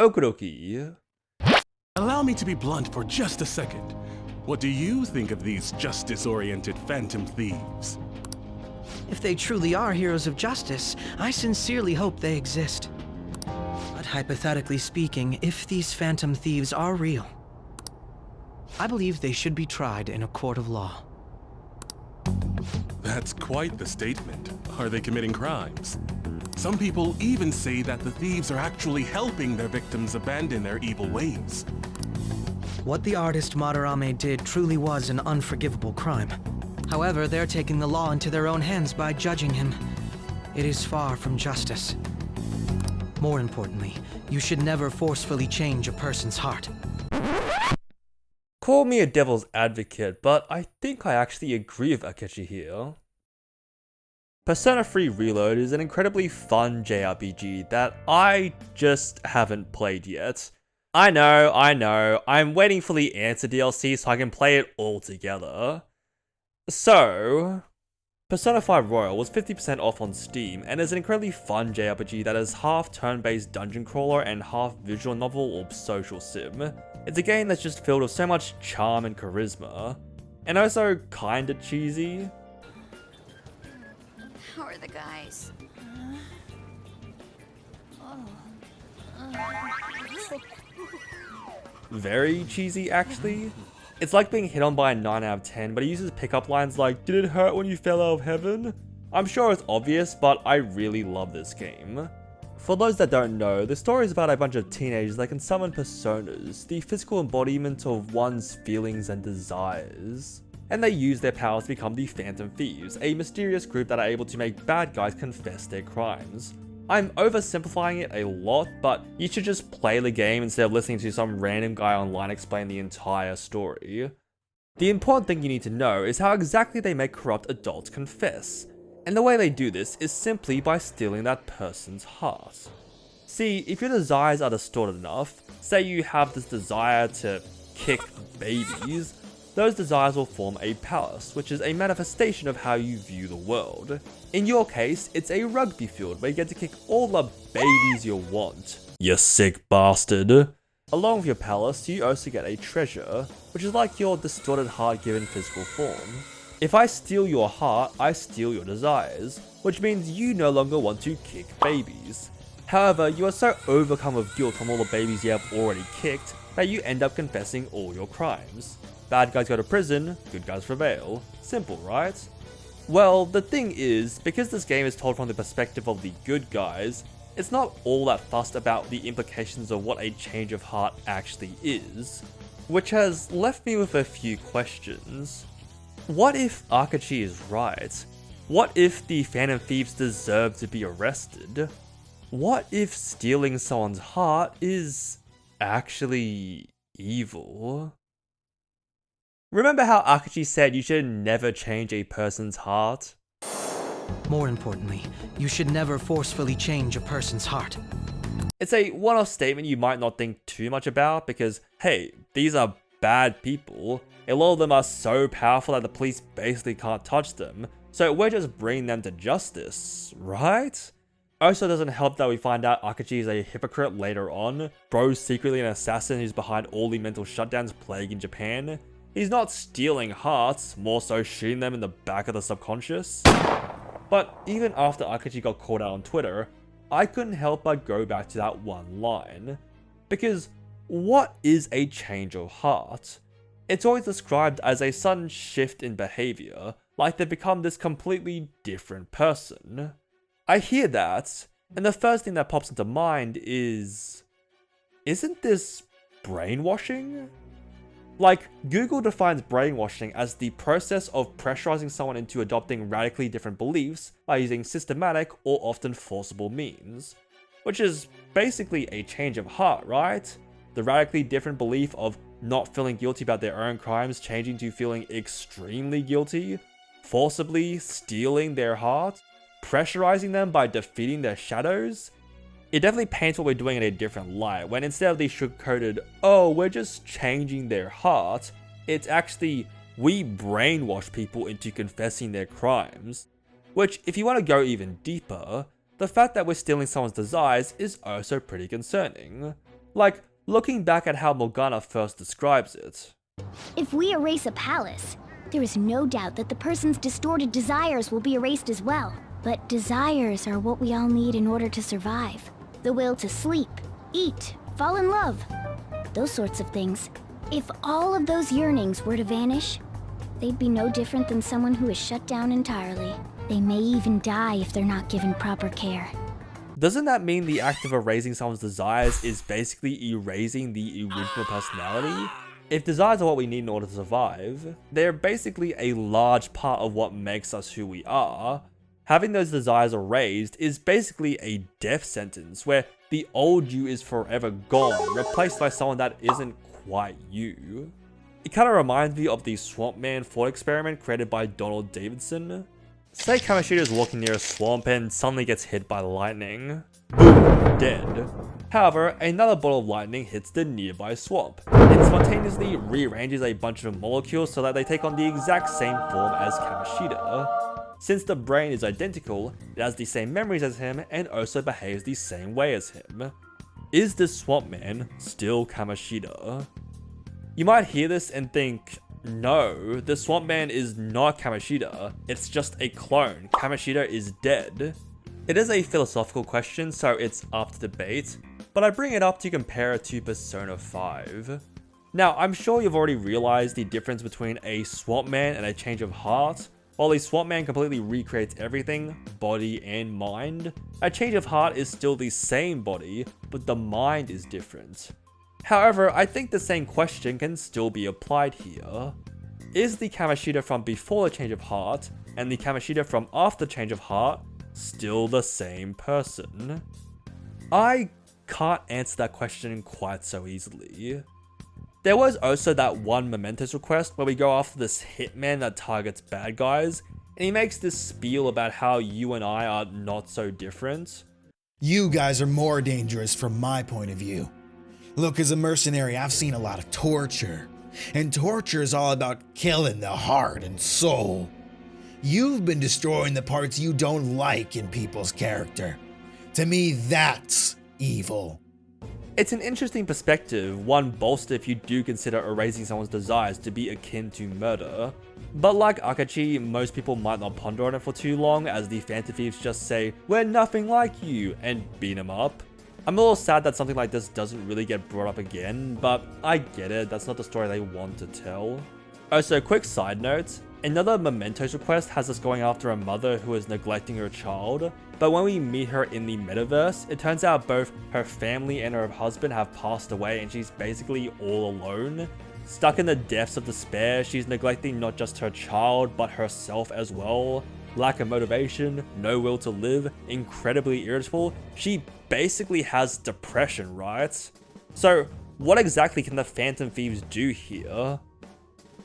Okidoki. Allow me to be blunt for just a second. What do you think of these justice-oriented phantom thieves? If they truly are heroes of justice, I sincerely hope they exist. But hypothetically speaking, if these phantom thieves are real, I believe they should be tried in a court of law. That's quite the statement. Are they committing crimes? Some people even say that the thieves are actually helping their victims abandon their evil ways. What the artist Madarame did truly was an unforgivable crime. However, they're taking the law into their own hands by judging him. It is far from justice. More importantly, you should never forcefully change a person's heart. Call me a devil's advocate, but I think I actually agree with Akechi here. Persona 3 Reload is an incredibly fun JRPG that I just haven't played yet. I know, I'm waiting for the Answer DLC so I can play it all together. So, Persona 5 Royal was 50% off on Steam and is an incredibly fun JRPG that is half turn-based dungeon crawler and half visual novel or social sim. It's a game that's just filled with so much charm and charisma, and also kinda cheesy. How are the guys? Very cheesy, actually. It's like being hit on by a 9 out of 10, but it uses pickup lines like, "Did it hurt when you fell out of heaven?" I'm sure it's obvious, but I really love this game. For those that don't know, the story is about a bunch of teenagers that can summon personas, the physical embodiment of one's feelings and desires. And they use their powers to become the Phantom Thieves, a mysterious group that are able to make bad guys confess their crimes. I'm oversimplifying it a lot, but you should just play the game instead of listening to some random guy online explain the entire story. The important thing you need to know is how exactly they make corrupt adults confess, and the way they do this is simply by stealing that person's heart. See, if your desires are distorted enough, say you have this desire to kick babies, those desires will form a palace, which is a manifestation of how you view the world. In your case, it's a rugby field where you get to kick all the babies you want. You sick bastard. Along with your palace, you also get a treasure, which is like your distorted heart given physical form. If I steal your heart, I steal your desires, which means you no longer want to kick babies. However, you are so overcome with guilt from all the babies you have already kicked that you end up confessing all your crimes. Bad guys go to prison, good guys prevail. Simple, right? Well, the thing is, because this game is told from the perspective of the good guys, it's not all that fussed about the implications of what a change of heart actually is. Which has left me with a few questions. What if Akechi is right? What if the Phantom Thieves deserve to be arrested? What if stealing someone's heart is actually evil? Remember how Akechi said you should never change a person's heart? More importantly, you should never forcefully change a person's heart. It's a one-off statement you might not think too much about because, hey, these are bad people. A lot of them are so powerful that the police basically can't touch them, so we're just bringing them to justice, right? Also doesn't help that we find out Akechi is a hypocrite later on. Bro's secretly an assassin who's behind all the mental shutdowns plaguing Japan. He's not stealing hearts, more so shooting them in the back of the subconscious. But even after Akechi got called out on Twitter, I couldn't help but go back to that one line. Because what is a change of heart? It's always described as a sudden shift in behavior, like they've become this completely different person. I hear that, and the first thing that pops into mind is, isn't this brainwashing? Like, Google defines brainwashing as the process of pressurizing someone into adopting radically different beliefs by using systematic or often forcible means. Which is basically a change of heart, right? The radically different belief of not feeling guilty about their own crimes changing to feeling extremely guilty, forcibly stealing their heart, pressurizing them by defeating their shadows. It definitely paints what we're doing in a different light, when instead of the sugar-coated, oh, we're just changing their heart, it's actually, we brainwash people into confessing their crimes. Which, if you want to go even deeper, the fact that we're stealing someone's desires is also pretty concerning. Like, looking back at how Morgana first describes it. If we erase a palace, there is no doubt that the person's distorted desires will be erased as well. But desires are what we all need in order to survive. The will to sleep, eat, fall in love, those sorts of things. If all of those yearnings were to vanish, they'd be no different than someone who is shut down entirely. They may even die if they're not given proper care. Doesn't that mean the act of erasing someone's desires is basically erasing the original personality? If desires are what we need in order to survive, they're basically a large part of what makes us who we are. Having those desires erased is basically a death sentence where the old you is forever gone, replaced by someone that isn't quite you. It kind of reminds me of the Swamp Man thought experiment created by Donald Davidson. Say Kamoshida is walking near a swamp and suddenly gets hit by lightning. Boom, dead. However, another bolt of lightning hits the nearby swamp. It spontaneously rearranges a bunch of molecules so that they take on the exact same form as Kamoshida. Since the brain is identical, it has the same memories as him and also behaves the same way as him. Is this Swamp Man still Kamoshida? You might hear this and think, no, the Swamp Man is not Kamoshida, it's just a clone. Kamoshida is dead. It is a philosophical question, so it's up to debate, but I bring it up to compare it to Persona 5. Now, I'm sure you've already realized the difference between a Swamp Man and a change of heart. While a Swamp Man completely recreates everything, body and mind, a change of heart is still the same body, but the mind is different. However, I think the same question can still be applied here. Is the Kamoshida from before the change of heart and the Kamoshida from after change of heart still the same person? I can't answer that question quite so easily. There was also that one Mementos request where we go after this hitman that targets bad guys, and he makes this spiel about how you and I are not so different. You guys are more dangerous from my point of view. Look, as a mercenary, I've seen a lot of torture. And torture is all about killing the heart and soul. You've been destroying the parts you don't like in people's character. To me, that's evil. It's an interesting perspective, one bolstered if you do consider erasing someone's desires to be akin to murder. But like Akachi, most people might not ponder on it for too long, as the Phantom Thieves just say, "We're nothing like you," and beat him up. I'm a little sad that something like this doesn't really get brought up again, but I get it, that's not the story they want to tell. Also, quick side note, another Mementos request has us going after a mother who is neglecting her child, but when we meet her in the metaverse, it turns out both her family and her husband have passed away and she's basically all alone. Stuck in the depths of despair, she's neglecting not just her child, but herself as well. Lack of motivation, no will to live, incredibly irritable. She basically has depression, right? So, what exactly can the Phantom Thieves do here?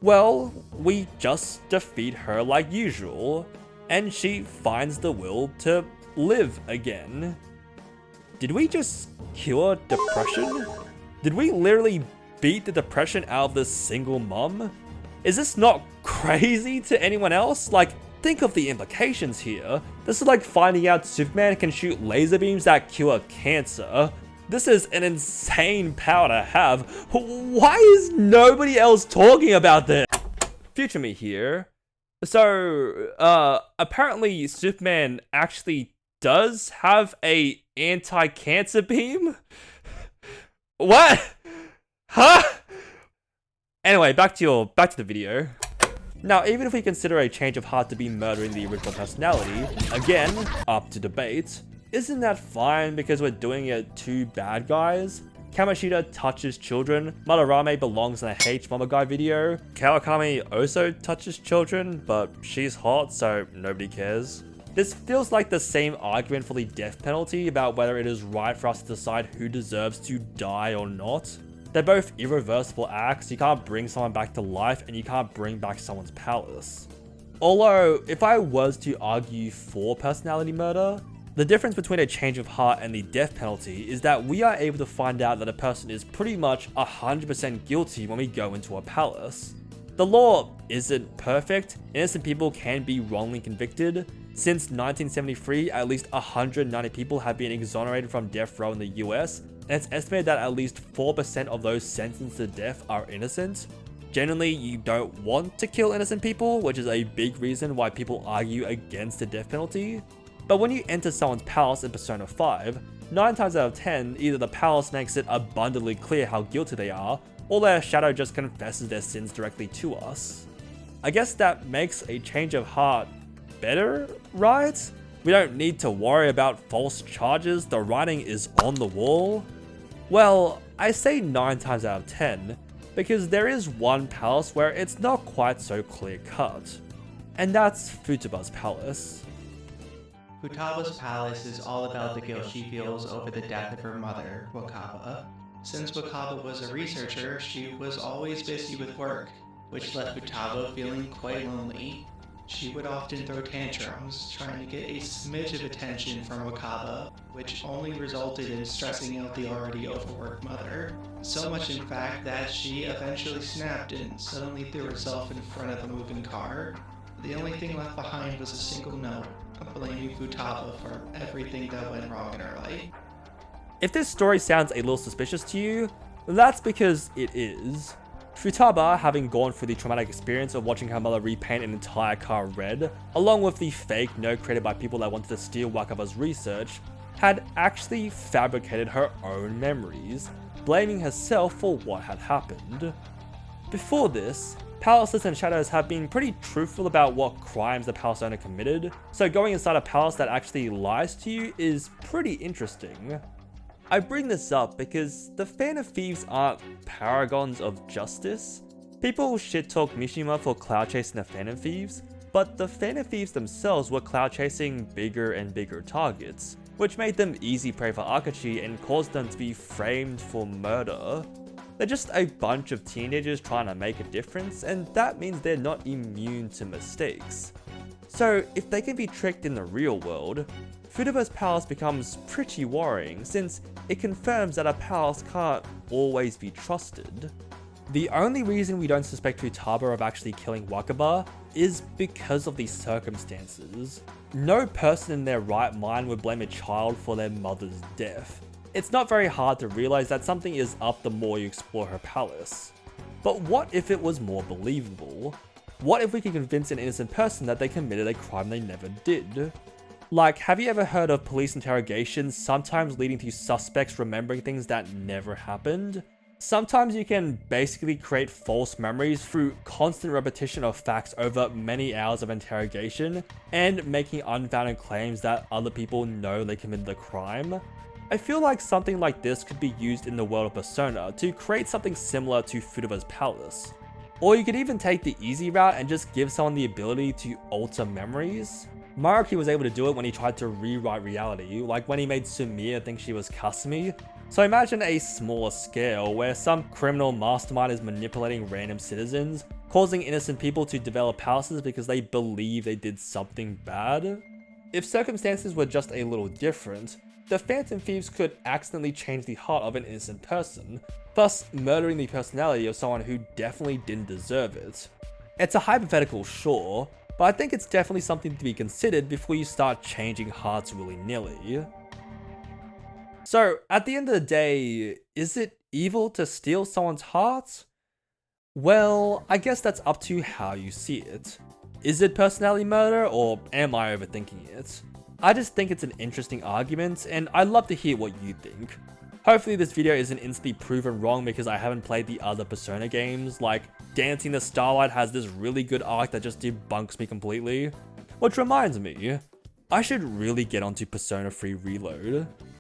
Well, we just defeat her like usual, and she finds the will to live again. Did we just cure depression? Did we literally beat the depression out of this single mom? Is this not crazy to anyone else? Like, think of the implications here. This is like finding out Superman can shoot laser beams that cure cancer. This is an insane power to have. Why is nobody else talking about this? Future me here. So, apparently Superman actually does have a anti-cancer beam? What? Huh? Anyway, back to the video. Now, even if we consider a change of heart to be murdering the original personality, again, up to debate, isn't that fine because we're doing it to bad guys? Kamoshida touches children, Madarame belongs in a H Mama Guy video, Kawakami also touches children, but she's hot so nobody cares. This feels like the same argument for the death penalty about whether it is right for us to decide who deserves to die or not. They're both irreversible acts. You can't bring someone back to life and you can't bring back someone's palace. Although, if I was to argue for personality murder, the difference between a change of heart and the death penalty is that we are able to find out that a person is pretty much 100% guilty when we go into a palace. The law isn't perfect, innocent people can be wrongly convicted. Since 1973, at least 190 people have been exonerated from death row in the US, and it's estimated that at least 4% of those sentenced to death are innocent. Generally, you don't want to kill innocent people, which is a big reason why people argue against the death penalty. But when you enter someone's palace in Persona 5, 9 times out of 10, either the palace makes it abundantly clear how guilty they are, or their shadow just confesses their sins directly to us. I guess that makes a change of heart better, right? We don't need to worry about false charges, the writing is on the wall. Well, I say 9 times out of 10, because there is one palace where it's not quite so clear cut, and that's Futaba's palace. Futaba's palace is all about the guilt she feels over the death of her mother, Wakaba. Since Wakaba was a researcher, she was always busy with work, which left Futaba feeling quite lonely. She would often throw tantrums, trying to get a smidge of attention from Wakaba, which only resulted in stressing out the already overworked mother. So much in fact that she eventually snapped and suddenly threw herself in front of a moving car. The only thing left behind was a single note, blaming Futaba for everything that went wrong in her life. If this story sounds a little suspicious to you, that's because it is. Futaba, having gone through the traumatic experience of watching her mother repaint an entire car red, along with the fake note created by people that wanted to steal Wakaba's research, had actually fabricated her own memories, blaming herself for what had happened. Before this, palaces and shadows have been pretty truthful about what crimes the palace owner committed, so going inside a palace that actually lies to you is pretty interesting. I bring this up because the Fan of Thieves aren't paragons of justice. People shit talk Mishima for cloud chasing the Fan of Thieves, but the Fan of Thieves themselves were cloud chasing bigger and bigger targets, which made them easy prey for Akachi and caused them to be framed for murder. They're just a bunch of teenagers trying to make a difference, and that means they're not immune to mistakes. So if they can be tricked in the real world, Futaba's palace becomes pretty worrying since it confirms that a palace can't always be trusted. The only reason we don't suspect Futaba of actually killing Wakaba is because of the circumstances. No person in their right mind would blame a child for their mother's death. It's not very hard to realize that something is up the more you explore her palace. But what if it was more believable? What if we could convince an innocent person that they committed a crime they never did? Like, have you ever heard of police interrogations sometimes leading to suspects remembering things that never happened? Sometimes you can basically create false memories through constant repetition of facts over many hours of interrogation and making unfounded claims that other people know they committed the crime. I feel like something like this could be used in the world of Persona to create something similar to Futaba's palace. Or you could even take the easy route and just give someone the ability to alter memories. Maruki was able to do it when he tried to rewrite reality, like when he made Sumia think she was Kasumi. So imagine a smaller scale where some criminal mastermind is manipulating random citizens, causing innocent people to develop palaces because they believe they did something bad. If circumstances were just a little different, the Phantom Thieves could accidentally change the heart of an innocent person, thus murdering the personality of someone who definitely didn't deserve it. It's a hypothetical, sure, but I think it's definitely something to be considered before you start changing hearts willy-nilly. So, at the end of the day, is it evil to steal someone's heart? Well, I guess that's up to how you see it. Is it personality murder, or am I overthinking it? I just think it's an interesting argument, and I'd love to hear what you think. Hopefully this video isn't instantly proven wrong because I haven't played the other Persona games, like Dancing the Starlight has this really good arc that just debunks me completely. Which reminds me, I should really get onto Persona 3 Reload.